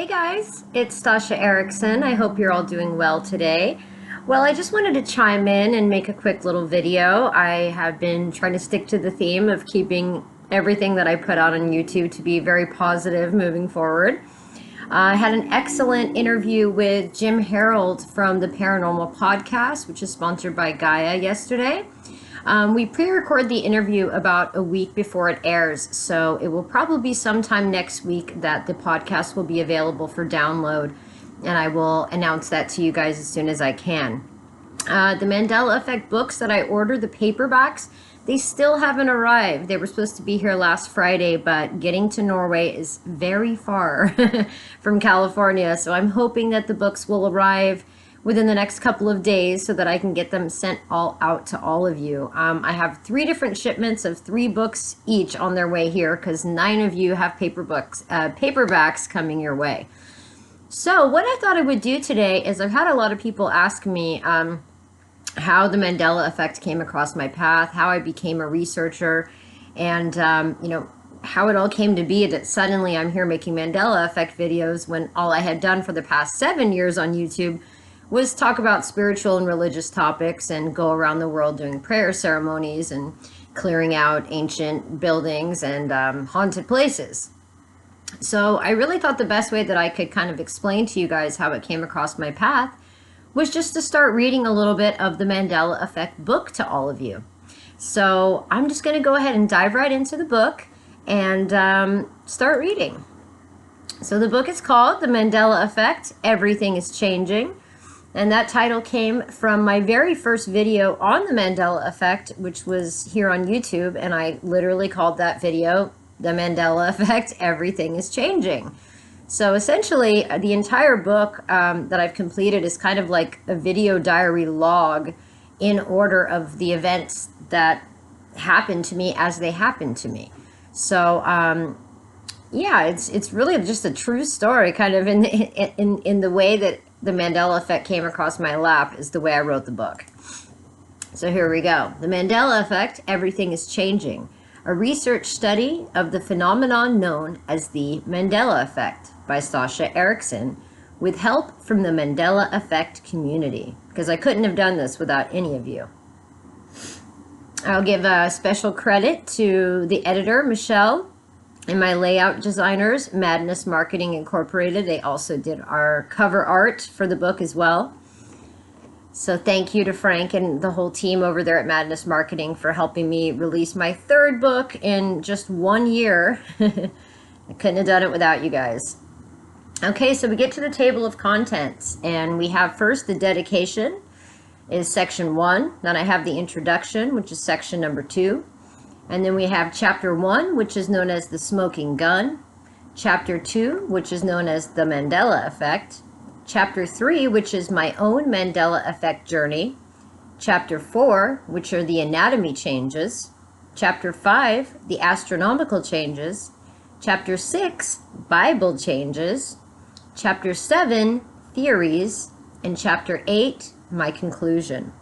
Guys, it's Stasha Erickson. I hope you're all doing well today. Well, I just wanted to chime in and make a quick little video. I have been trying to stick to the theme of keeping everything that I put out on YouTube to be very positive moving forward. I had an excellent interview with Jim Harold from the Paranormal Podcast, which is sponsored by Gaia, yesterday. We pre-record the interview about a week before it airs, so it will probably be sometime next week that the podcast will be available for download, and I will announce that to you guys as soon as I can. The Mandela Effect books that I ordered, the paperbacks, they still haven't arrived. They were supposed to be here last Friday, but getting to Norway is very far from California, so I'm hoping that the books will arrive within the next couple of days so that I can get them sent all out to all of you. I have 3 different shipments of 3 books each on their way here because 9 of you have paperbacks coming your way. So what I thought I would do today is I've had a lot of people ask me how the Mandela Effect came across my path, how I became a researcher, and how it all came to be that suddenly I'm here making Mandela Effect videos when all I had done for the past 7 years on YouTube was talk about spiritual and religious topics and go around the world doing prayer ceremonies and clearing out ancient buildings and haunted places. So I really thought the best way that I could kind of explain to you guys how it came across my path was just to start reading a little bit of the Mandela Effect book to all of you. So I'm just going to go ahead and dive right into the book and start reading. So the book is called The Mandela Effect, Everything is Changing. And that title came from my very first video on the Mandela Effect, which was here on YouTube, and I literally called that video The Mandela Effect, Everything is Changing. So essentially, the entire book that I've completed is kind of like a video diary log in order of the events that happened to me as they happened to me. So yeah, it's really just a true story, kind of in the way that the Mandela Effect came across my lap is the way I wrote the book. So here we go. The Mandela Effect, Everything is Changing. A research study of the phenomenon known as the Mandela Effect by Stasha Erickson with help from the Mandela Effect community. Because I couldn't have done this without any of you. I'll give a special credit to the editor, Michelle, and my layout designers, Madness Marketing Incorporated. They also did our cover art for the book as well. So thank you to Frank and the whole team over there at Madness Marketing for helping me release my 3rd book in just 1 year. I couldn't have done it without you guys. Okay, so we get to the table of contents, and we have first the dedication is section 1. Then I have the introduction, which is section number 2. And then we have chapter 1, which is known as the smoking gun. Chapter 2, which is known as the Mandela Effect. Chapter 3, which is my own Mandela Effect journey. Chapter 4, which are the anatomy changes. Chapter 5, the astronomical changes. Chapter 6, Bible changes. Chapter 7, theories. And chapter 8, my conclusion.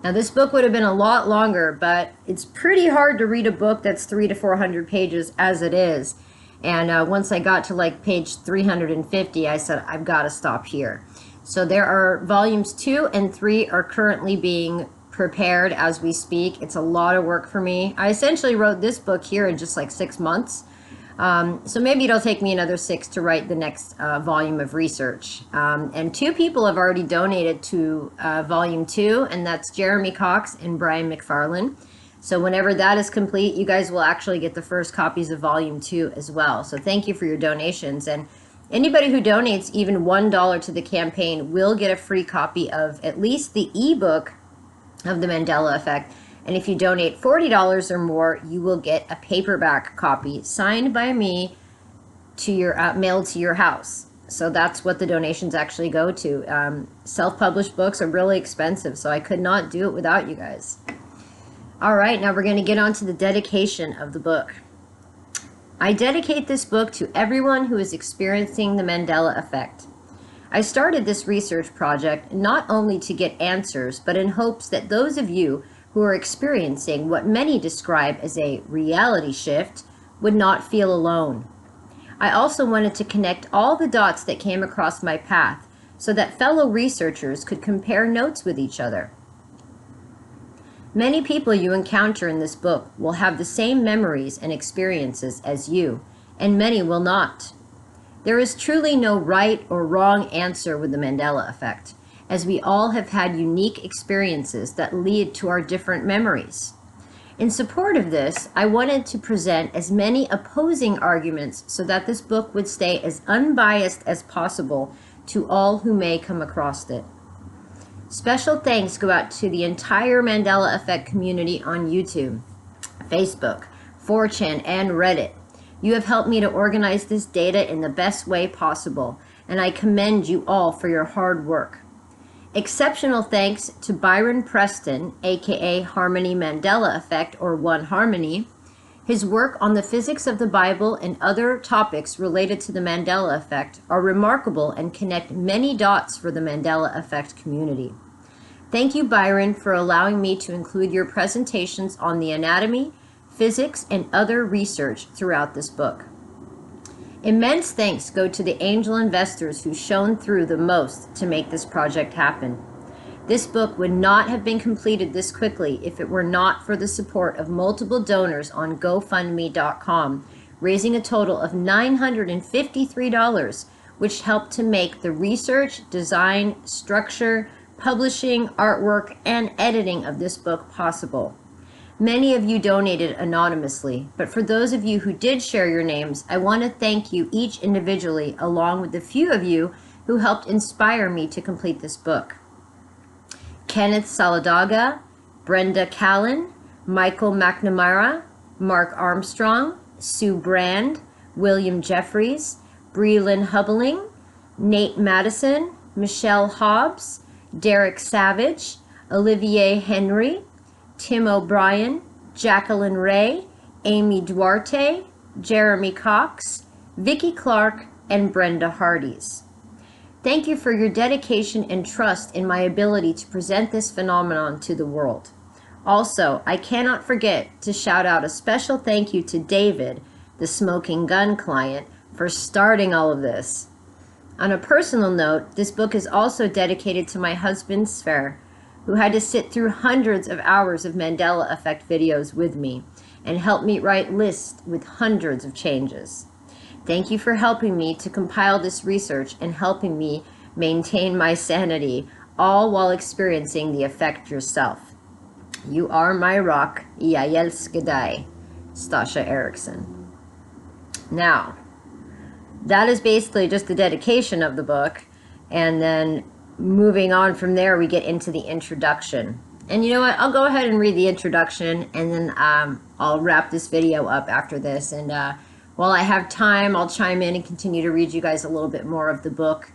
Now this book would have been a lot longer, but it's pretty hard to read a book that's 300 to 400 pages as it is. And once I got to like page 350, I said, I've got to stop here. So there are volumes 2 and 3 are currently being prepared as we speak. It's a lot of work for me. I essentially wrote this book here in just like 6 months. So maybe it'll take me another 6 to write the next volume of research. And 2 people have already donated to volume 2, and that's Jeremy Cox and Brian McFarlane. So whenever that is complete, you guys will actually get the first copies of volume 2 as well. So thank you for your donations. And anybody who donates even $1 to the campaign will get a free copy of at least the ebook of the Mandela Effect. And if you donate $40 or more, you will get a paperback copy signed by me to your mailed to your house. So that's what the donations actually go to. Self-published books are really expensive, so I could not do it without you guys. All right, now we're going to get on to the dedication of the book. I dedicate this book to everyone who is experiencing the Mandela Effect. I started this research project not only to get answers, but in hopes that those of you who are experiencing what many describe as a reality shift would not feel alone. I also wanted to connect all the dots that came across my path so that fellow researchers could compare notes with each other. Many people you encounter in this book will have the same memories and experiences as you, and many will not. There is truly no right or wrong answer with the Mandela effect, as we all have had unique experiences that lead to our different memories. In support of this, I wanted to present as many opposing arguments so that this book would stay as unbiased as possible to all who may come across it. Special thanks go out to the entire Mandela Effect community on YouTube, Facebook, 4chan, and Reddit. You have helped me to organize this data in the best way possible, and I commend you all for your hard work. Exceptional thanks to Byron Preston, aka Harmony Mandela Effect, or One Harmony. His work on the physics of the Bible and other topics related to the Mandela Effect are remarkable and connect many dots for the Mandela Effect community. Thank you, Byron, for allowing me to include your presentations on the anatomy, physics, and other research throughout this book. Immense thanks go to the angel investors who shone through the most to make this project happen. This book would not have been completed this quickly if it were not for the support of multiple donors on GoFundMe.com, raising a total of $953, which helped to make the research, design, structure, publishing, artwork, and editing of this book possible. Many of you donated anonymously, but for those of you who did share your names, I want to thank you each individually, along with the few of you who helped inspire me to complete this book. Kenneth Saladaga, Brenda Callan, Michael McNamara, Mark Armstrong, Sue Brand, William Jeffries, Breland Hubbling, Nate Madison, Michelle Hobbs, Derek Savage, Olivier Henry, Tim O'Brien, Jacqueline Ray, Amy Duarte, Jeremy Cox, Vicki Clark, and Brenda Hardees. Thank you for your dedication and trust in my ability to present this phenomenon to the world. Also, I cannot forget to shout out a special thank you to David, the smoking gun client, for starting all of this. On a personal note, this book is also dedicated to my husband, Sver, who had to sit through hundreds of hours of Mandela Effect videos with me and help me write lists with hundreds of changes. Thank you for helping me to compile this research and helping me maintain my sanity, all while experiencing the effect yourself. You are my rock, Yael Skedai, Stasha Erickson. Now, that is basically just the dedication of the book, and then moving on from there, we get into the introduction. And you know what? I'll go ahead and read the introduction, and then I'll wrap this video up after this. And while I have time, I'll chime in and continue to read you guys a little bit more of the book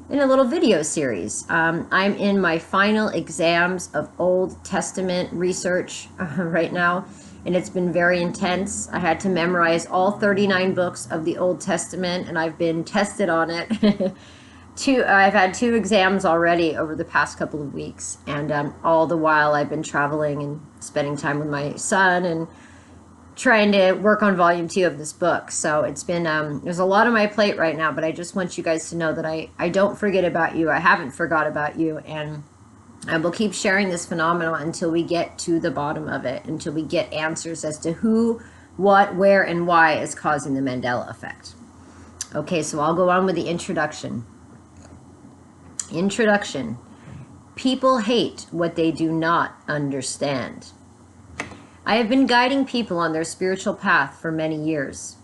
in a little video series. I'm in my final exams of Old Testament research right now, and it's been very intense. I had to memorize all 39 books of the Old Testament, and I've been tested on it. I've had 2 exams already over the past couple of weeks, and all the while I've been traveling and spending time with my son and trying to work on volume 2 of this book. So it's been, there's a lot on my plate right now, but I just want you guys to know that I don't forget about you. I haven't forgot about you, and I will keep sharing this phenomenon until we get to the bottom of it, until we get answers as to who, what, where, and why is causing the Mandela effect. Okay, so I'll go on with the introduction. Introduction. People hate what they do not understand. I have been guiding people on their spiritual path for many years.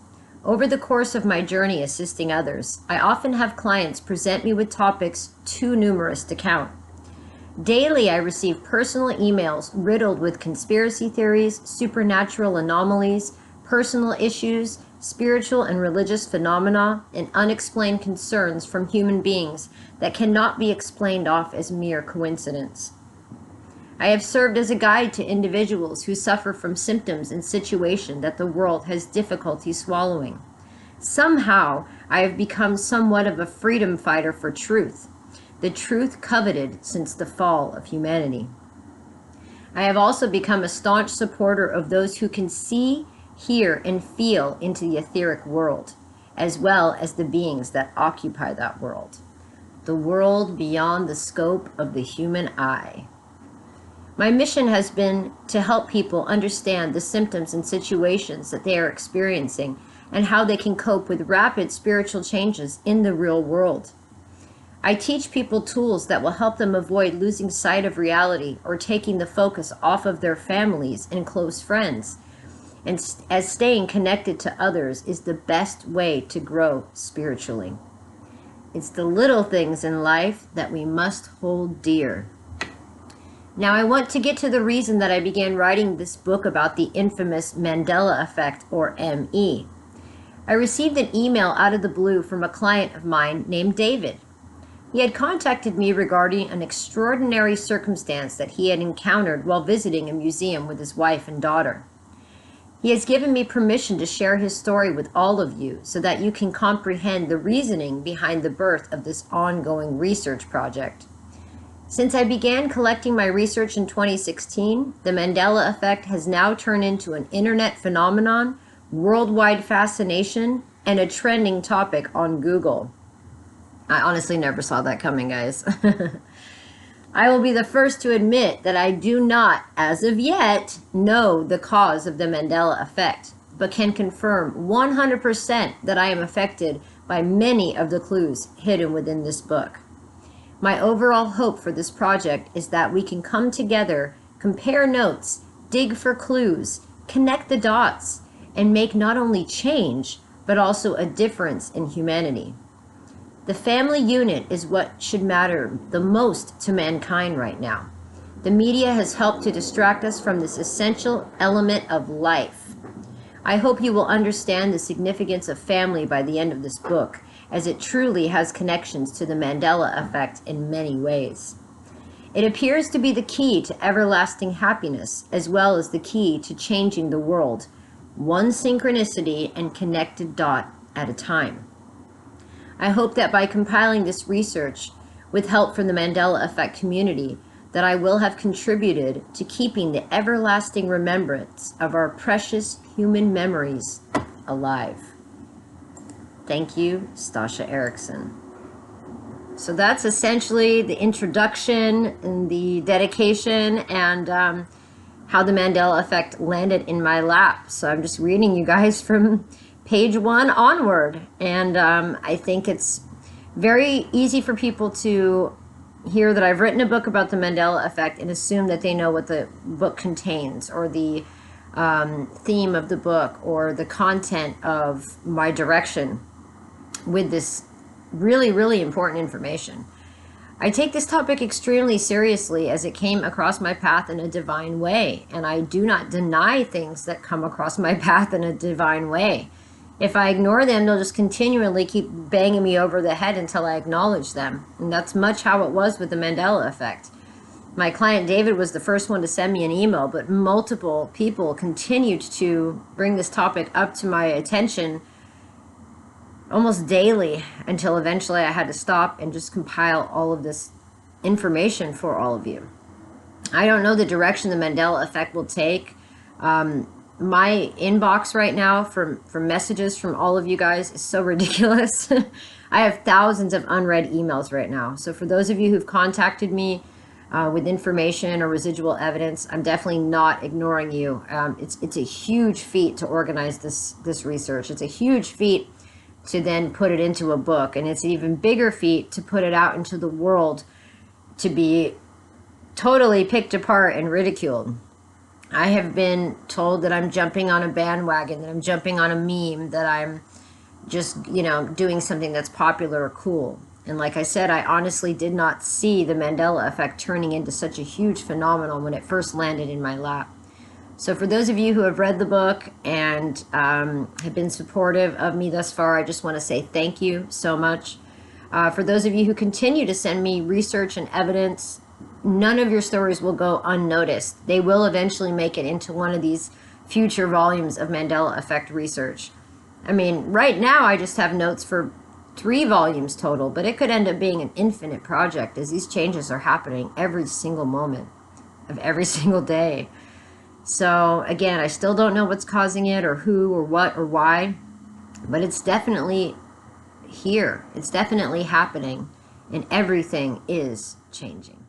Over the course of my journey assisting others, I often have clients present me with topics too numerous to count. Daily, I receive personal emails riddled with conspiracy theories, supernatural anomalies, personal issues, spiritual and religious phenomena, and unexplained concerns from human beings that cannot be explained off as mere coincidence. I have served as a guide to individuals who suffer from symptoms and situations that the world has difficulty swallowing. Somehow, I have become somewhat of a freedom fighter for truth, the truth coveted since the fall of humanity. I have also become a staunch supporter of those who can see, hear, and feel into the etheric world, as well as the beings that occupy that world. The world beyond the scope of the human eye. My mission has been to help people understand the symptoms and situations that they are experiencing and how they can cope with rapid spiritual changes in the real world. I teach people tools that will help them avoid losing sight of reality or taking the focus off of their families and close friends, and as staying connected to others is the best way to grow spiritually. It's the little things in life that we must hold dear. Now, I want to get to the reason that I began writing this book about the infamous Mandela effect, or ME. I received an email out of the blue from a client of mine named David. He had contacted me regarding an extraordinary circumstance that he had encountered while visiting a museum with his wife and daughter. He has given me permission to share his story with all of you so that you can comprehend the reasoning behind the birth of this ongoing research project. Since I began collecting my research in 2016, the Mandela effect has now turned into an internet phenomenon, worldwide fascination, and a trending topic on Google. I honestly never saw that coming, guys. I will be the first to admit that I do not, as of yet, know the cause of the Mandela effect, but can confirm 100% that I am affected by many of the clues hidden within this book. My overall hope for this project is that we can come together, compare notes, dig for clues, connect the dots, and make not only change, but also a difference in humanity. The family unit is what should matter the most to mankind right now. The media has helped to distract us from this essential element of life. I hope you will understand the significance of family by the end of this book, as it truly has connections to the Mandela effect in many ways. It appears to be the key to everlasting happiness, as well as the key to changing the world, one synchronicity and connected dot at a time. I hope that by compiling this research, with help from the Mandela Effect community, that I will have contributed to keeping the everlasting remembrance of our precious human memories alive. Thank you, Stasha Erickson. So that's essentially the introduction and the dedication and how the Mandela Effect landed in my lap. So I'm just reading you guys from page 1 onward, and I think it's very easy for people to hear that I've written a book about the Mandela effect and assume that they know what the book contains, or the theme of the book, or the content of my direction with this really, really important information. I take this topic extremely seriously, as it came across my path in a divine way, and I do not deny things that come across my path in a divine way. If I ignore them, they'll just continually keep banging me over the head until I acknowledge them. And that's much how it was with the Mandela effect. My client David was the first one to send me an email, but multiple people continued to bring this topic up to my attention almost daily, until eventually I had to stop and just compile all of this information for all of you. I don't know the direction the Mandela effect will take. My inbox right now from messages from all of you guys is so ridiculous. I have thousands of unread emails right now. So for those of you who've contacted me with information or residual evidence, I'm definitely not ignoring you. It's a huge feat to organize this research. It's a huge feat to then put it into a book, and it's an even bigger feat to put it out into the world to be totally picked apart and ridiculed. I have been told that I'm jumping on a bandwagon, that I'm jumping on a meme, that I'm just, doing something that's popular or cool. And like I said, I honestly did not see the Mandela effect turning into such a huge phenomenon when it first landed in my lap. So for those of you who have read the book and have been supportive of me thus far, I just want to say thank you so much. For those of you who continue to send me research and evidence, none of your stories will go unnoticed. They will eventually make it into one of these future volumes of Mandela Effect research. I mean, right now I just have notes for 3 volumes total, but it could end up being an infinite project, as these changes are happening every single moment of every single day. So again, I still don't know what's causing it, or who, or what, or why. But it's definitely here. It's definitely happening, and everything is changing.